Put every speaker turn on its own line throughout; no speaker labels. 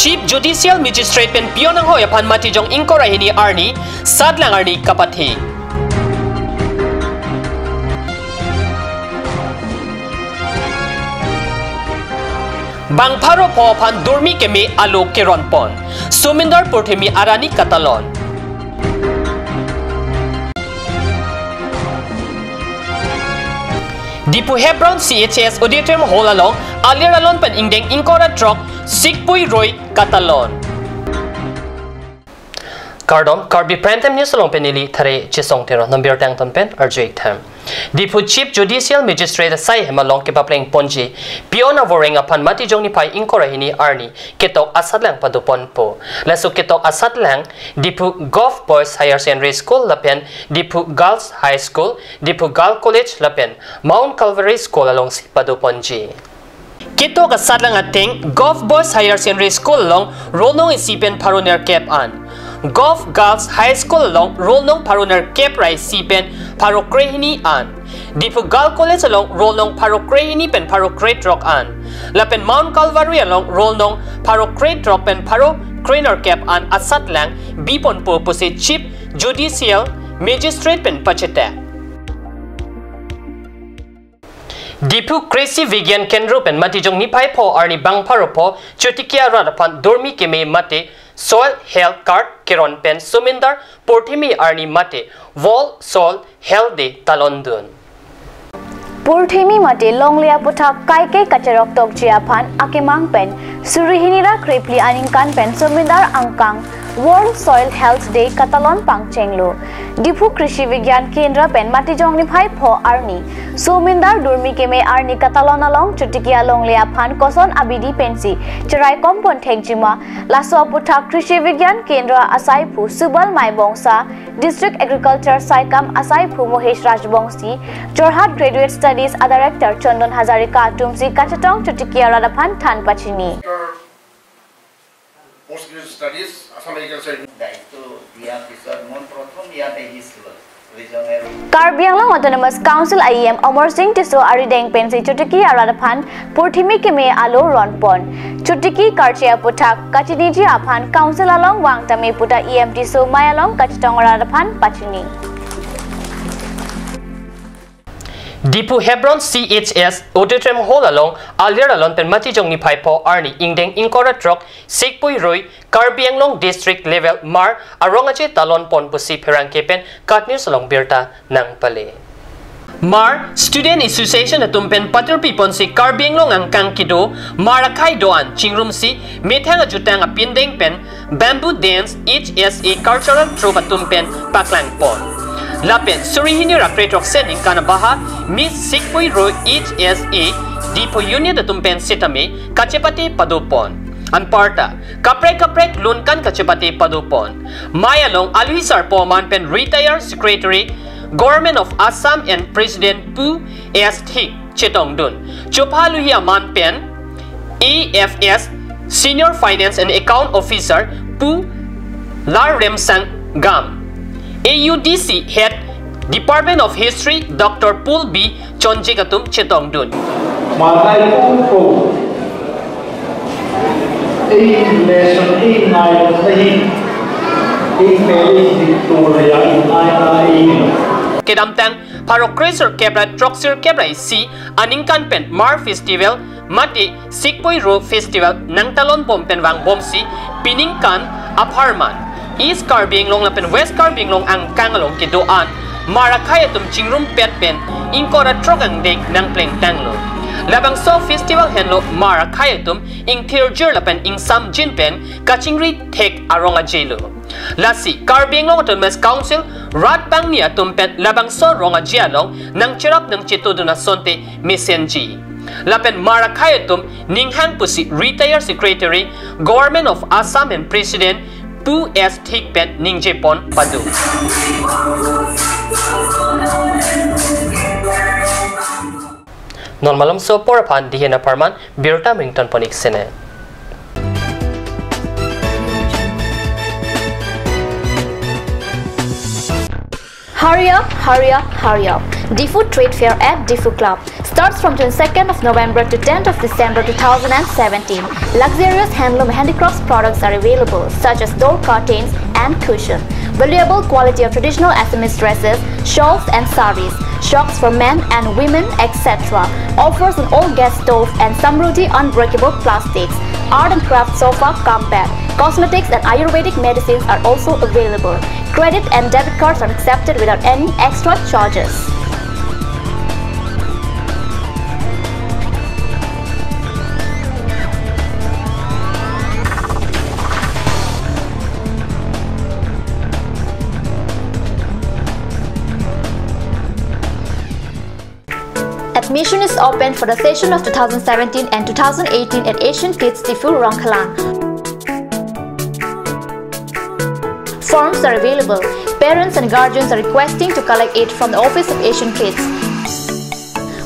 Chief Judicial Magistrate pen pionang hoy apan matijong inkorahini arni sadlang arni kapathi. Bang pharo po apan durmi kemi alo kironpon. Sumindar purthemi arani katalon. Dipu Hebron CHS Auditorium Hall along Aliralon pen ingdeng inkora trok Sikpui Roy Katalon. Kardom KARBI Prime Time News along penili thare chisong tero number tang ton pen RJ time. Dipu Chief Judicial Magistrate sai hemalong ke papleng ponji piona voring apan matijong ni pai inkora hini arni ketok asatlang padupon po. Lasu ketok asatlang Dipu Golf Boys Higher Secondary School lapen Dipu Girls High School Dipu Girl College lapen Mount Calvary School along si paduponji. Ketok asatlang ating Golf Boys Higher Secondary School along rolong isipen paroner cap an. Golf Girls High School along rolong paroner cap rai sipen paro krehini an. Dipu Girl College along rolong paro krehini pen paro crate rock an. Lapen Mount Calvary along rolong paro crate rock pen paro craner cap an asatlang bipon po si Chief Judicial Magistrate pen pachete. Dipu Kresi Vigyan Kendro pen matijong nipai po arni bang paro po chutikia radapan dormi keme mate soil health card kiron pen sumindar porthimi arni mate wall soil health day talondun.
Porthimi mate longlia puthak kai ke kacherok tok jiaphan akemang pen surihinira krepli aningkan pen sumindar angkang World Soil Health Day Katalon Pangchenglo. Dipu Krishi Vigyan Kendra pen matijong niphai pho arni. Sumindar durmi keme arni Katalon along chutikia longlia phan koson abidi pensi. Cherai kompon thekjima laso puthak Krishi Vigyan Kendra asai phu Subal Maibongsa District Agriculture Saikam asai phu Mohesh Rajbongsi Jorhat Graduate Studies Director Chandon Hazarika Tumsi Kachatong chutikia radaphan than pachini.
Postgraduate Studies, Assam Agriculture.
KARBI Autonomous Council IEM Amar Singh Tiso Arideng Pensi Chutiki Aradaphan Porthimi Keme Alo Ronpon Chutiki Karchia Putak Kachiniji Aphan Council along Wangtame Puta EM Tiso Mayalong Kachitong Aradaphan Pachini.
Dipu Hebron CHS Auditorium Hall along Aliralon pen matijong ni pai po arni ingdeng inkora trok Sikpui Roy KARBI Anglong District Level Mar arongache talon pon pusi perang kepen katnews along birta nang pale. Mar Student Association atumpen paturpi pon si KARBI Anglong ang kangkido marakai doan chingrum si methang ajutang apindeng pen bamboo dance HSA cultural troupe atumpen paklang pon. Lapen surihini rakretrok sending kanabaha Miss Sikpui Roy HSA Dipo Union datumpen sitame kachepati padupon. Anparta kaprek lunkan kachepati padupon. Mayalong Alwisar Poman pen retired secretary Government of Assam and President Pu S. Thik Chetongdun. Chuphaluya man pen AFS Senior Finance and Account Officer Pu Lar Remsang Gam. AUDC Head Department of History Dr. Pul B. Chonjikatum Chetongdun. Kedamtang Parokresor Kebra Troxir Kebra si Aningkan Pen Mar Festival Mati Sikpui Ro Festival Nangtalon Pompen Wang Bomsi Piningkan Aparman East KARBI Anglong lapen West KARBI Anglong ang kangalong kidoan marakaya tum chingrum pet pen inkora trogang dek nang pleng tanglo labang so festival henlo marakaya tum ing thirjur lapen ing sam jin pen kachingri thek aronga jelo lasi KARBI Anglong Autonomous Council rat pang nia tum pet labang so ronga jialong nang chirap nang chitoduna sonte mesenji lapen marakaya tum ninghang pusi retired secretary Government of Assam and President Pu S. Thik Pet Ningjepon Padu. Normalam so porapan dihena parman birta mington ponik sene.
Hurry up, hurry up, hurry up. Difu Trade Fair at Difu Club starts from 22nd of November to 10th of December 2017. Luxurious handloom handicrafts products are available such as door curtains and cushion, valuable quality of traditional Assamese dresses, shawls and saris, shocks for men and women, etc. Offers on all gas stove and Samruddhi unbreakable plastics. Art and craft sofa come bed. Cosmetics and Ayurvedic medicines are also available. Credit and debit cards are accepted without any extra charges. Admission is open for the session of 2017 and 2018 at Asian Kids Difu Rongkhalang. Forms are available. Parents and guardians are requesting to collect it from the Office of Asian Kids.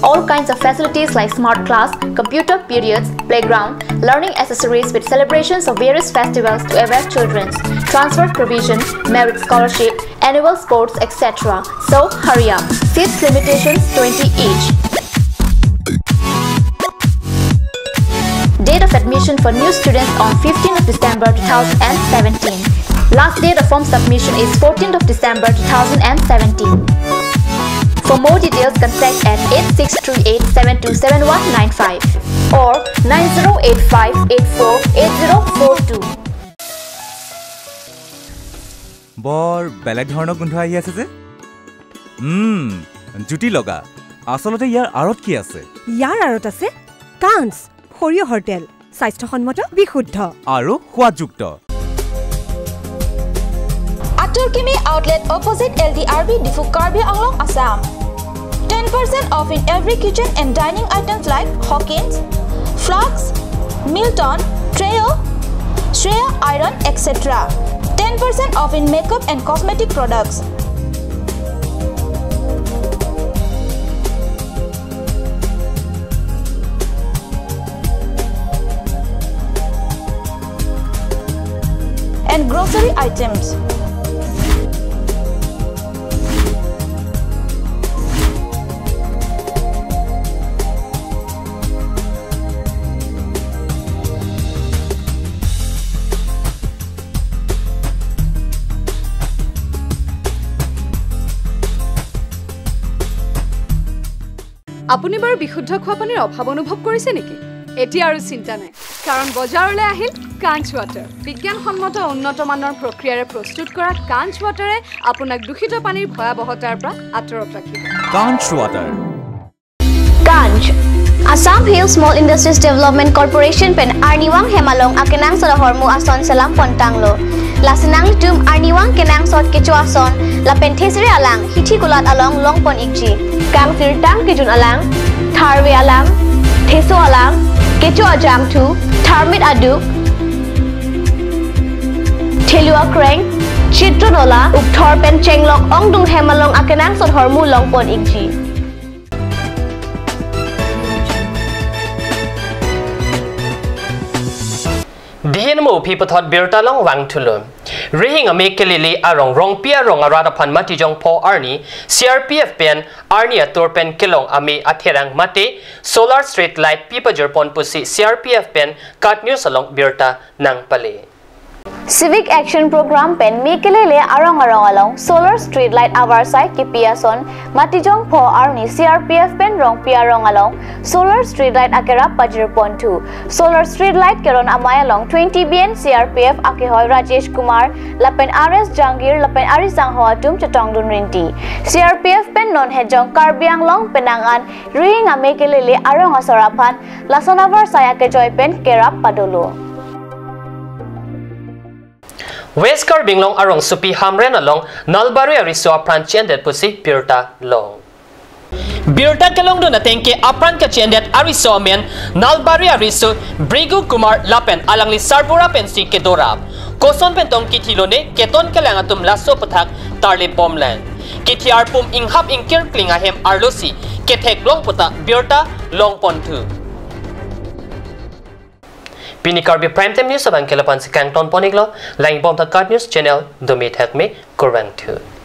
All kinds of facilities like smart class, computer periods, playground, learning accessories with celebrations of various festivals to await children, transfer provision, merit scholarship, annual sports, etc. So hurry up. Seats limitations 20 each. Date of admission for new students on 15th of December 2017. Last date of form submission is 14th of December 2017. For more details, contact at 8638727195 or 9085848042.
বৰ বেলেগ ধৰণৰ গোন্ধ আহি আছে যে জুটি লগা আসলতে ইয়াৰ আৰত কি আছে
ইয়াৰ আৰত আছে কাঞ্চ সৰিয়হৰ তেল স্বাস্থ্যসন্মত বিশুদ্ধ
আৰু সোৱাদযুক্ত
Turkimi outlet opposite LDRB Difu KARBI Anglong Assam. 10% off in every kitchen and dining items like Hawkins, Flux, Milton, Trail, Shreya Iron, etc. 10% off in makeup and cosmetic products. And grocery items.
আপুনি বাৰু বিশুদ্ধ খোৱা পানীৰ অভাৱ অনুভৱ কৰিছে নেকি এতিয়া আৰু চিন্তা নাই কাৰণ বজাৰলৈ আহিল কাঞ্চ ৱাটাৰ বিজ্ঞানসন্মত উন্নত মানৰ প্ৰক্ৰিয়াৰে প্ৰস্তুত কৰা কাঞ্চ ৱাটাৰে আপোনাক দূষিত পানীৰ ভয়াবহতাৰ পৰা আঁতৰত ৰাখিব
কাঞ্চ water
Kanj Assam Hill Small Industries Development Corporation pen Arniwang Hemalong akenang sa hormu ason selam pontanglo lasinang tum Arniwang kenang sot kecu ason la penthesri alang hithi kulat along longpon ikji kang sirtang kijun alang tharwe alang theso alang kecu ajam thu tharmit aduk thelua kreng chitronola ukthor pen chenglok ongdung hemalong akenang sot hormu longpon ikji
Dihin mo pipotot birtalong wang tulum. Rihing amekelili arong rongpia rong arada pan matijong po arni CRPF pen arni atur pen kilong ame athirang mate solar street light pipa jerpon pusi CRPF pen kat news along birta nang pale.
Civic Action Program pen mekelele arong along solar street light our side kipiason matijong po arni CRPF pen rong pia rong along solar street light akera pajir pon 2 solar street light keron amay along 20 bn CRPF akehoy Rajesh Kumar lapen RS Jangir lapen Arisang Hoatum chatong dun rinti CRPF pen non hejong karbiang long penangan ring amekelele arong asorapan lasonavar saya ke joy pen kerap padolo
West Karbing long arong supi hamren along Nalbari ariso apran chendet pusi birta long. Birta kelong do natengke apran ka chendet ariso men Nalbari ariso Brigu Kumar lapen alang li sarbura pensi kedora. Koson pentong kitilone keton kelang atum laso pathak tarle bomland. Kitiar pum inghap ingkir klinga hem arlosi kethek long puta birta long pontu. Pini KARBI Prime Time News sabang kelapan si Kangton Poniglo, lain bom ta Card News Channel, Dumit Hekme, Kurang 2.